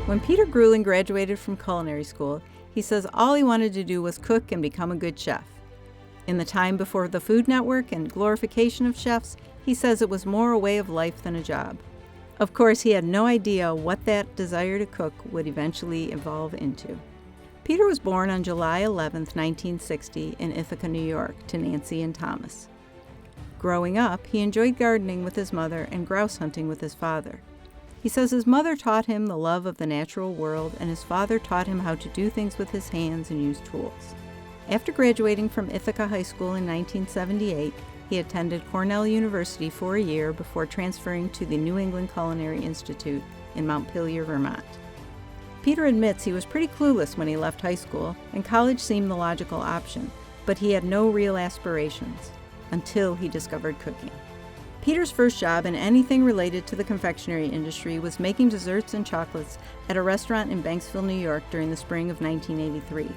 When Peter Greweling graduated from culinary school, he says all he wanted to do was cook and become a good chef. In the time before the Food Network and glorification of chefs, he says it was more a way of life than a job. Of course, he had no idea what that desire to cook would eventually evolve into. Peter was born on July 11, 1960, in Ithaca, New York, to Nancy and Thomas. Growing up, he enjoyed gardening with his mother and grouse hunting with his father. He says his mother taught him the love of the natural world, and his father taught him how to do things with his hands and use tools. After graduating from Ithaca High School in 1978, he attended Cornell University for a year before transferring to the New England Culinary Institute in Montpelier, Vermont. Peter admits he was pretty clueless when he left high school, and college seemed the logical option, but he had no real aspirations until he discovered cooking. Peter's first job in anything related to the confectionery industry was making desserts and chocolates at a restaurant in Banksville, New York during the spring of 1983.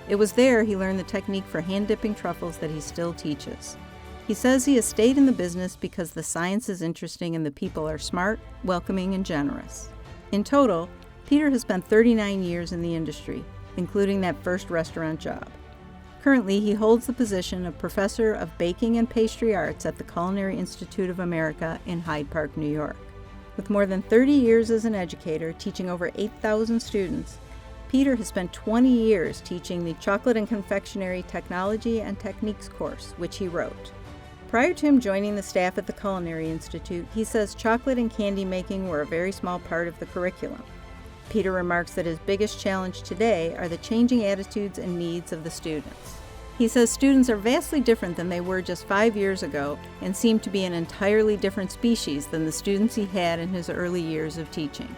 It was there he learned the technique for hand-dipping truffles that he still teaches. He says he has stayed in the business because the science is interesting and the people are smart, welcoming, and generous. In total, Peter has spent 39 years in the industry, including that first restaurant job. Currently, he holds the position of Professor of Baking and Pastry Arts at the Culinary Institute of America in Hyde Park, New York. With more than 30 years as an educator, teaching over 8,000 students, Peter has spent 20 years teaching the Chocolate and Confectionery Technology and Techniques course, which he wrote. Prior to him joining the staff at the Culinary Institute, he says chocolate and candy making were a very small part of the curriculum. Peter remarks that his biggest challenge today are the changing attitudes and needs of the students. He says students are vastly different than they were just 5 years ago and seem to be an entirely different species than the students he had in his early years of teaching.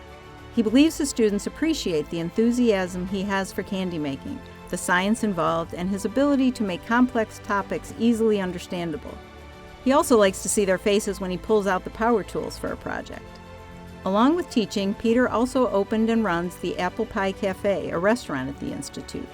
He believes the students appreciate the enthusiasm he has for candy making, the science involved, and his ability to make complex topics easily understandable. He also likes to see their faces when he pulls out the power tools for a project. Along with teaching, Peter also opened and runs the Apple Pie Cafe, a restaurant at the Institute.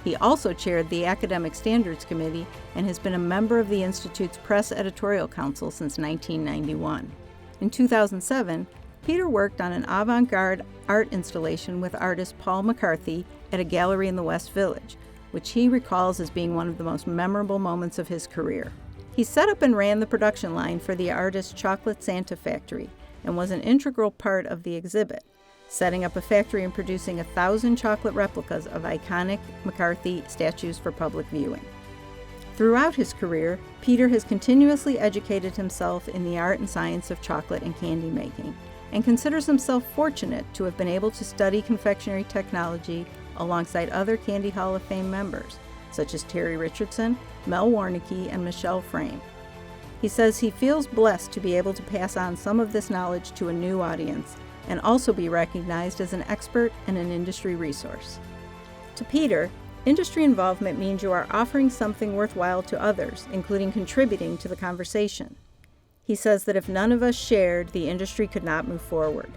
He also chaired the Academic Standards Committee and has been a member of the Institute's Press Editorial Council since 1991. In 2007, Peter worked on an avant-garde art installation with artist Paul McCarthy at a gallery in the West Village, which he recalls as being one of the most memorable moments of his career. He set up and ran the production line for the artist's Chocolate Santa factory and was an integral part of the exhibit, setting up a factory and producing 1,000 chocolate replicas of iconic McCarthy statues for public viewing. Throughout his career, Peter has continuously educated himself in the art and science of chocolate and candy making, and considers himself fortunate to have been able to study confectionery technology alongside other Candy Hall of Fame members, such as Terry Richardson, Mel Warnicki, and Michelle Frame. He says he feels blessed to be able to pass on some of this knowledge to a new audience and also be recognized as an expert and an industry resource. To Peter, industry involvement means you are offering something worthwhile to others, including contributing to the conversation. He says that if none of us shared, the industry could not move forward.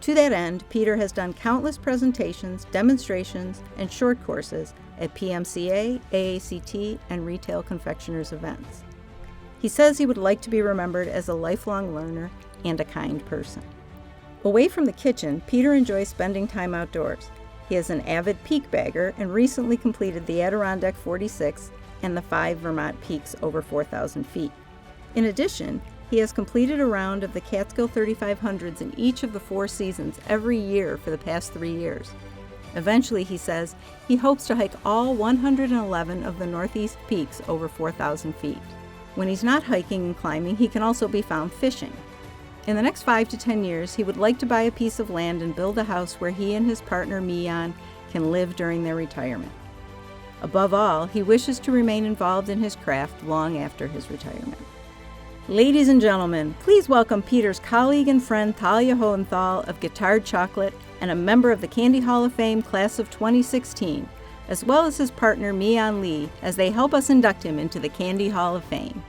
To that end, Peter has done countless presentations, demonstrations, and short courses at PMCA, AACT, and retail confectioners events. He says he would like to be remembered as a lifelong learner and a kind person. Away from the kitchen, Peter enjoys spending time outdoors. He is an avid peak bagger and recently completed the Adirondack 46 and the 5 Vermont peaks over 4,000 feet. In addition, he has completed a round of the Catskill 3500s in each of the 4 seasons every year for the past 3 years. Eventually, he says, he hopes to hike all 111 of the Northeast peaks over 4,000 feet. When he's not hiking and climbing, he can also be found fishing. In the next 5 to 10 years, he would like to buy a piece of land and build a house where he and his partner Mian can live during their retirement. Above all, he wishes to remain involved in his craft long after his retirement. Ladies and gentlemen, please welcome Peter's colleague and friend Talia Hohenthal of Guittard Chocolate and a member of the Candy Hall of Fame class of 2016, as well as his partner Mian Lee, as they help us induct him into the Candy Hall of Fame.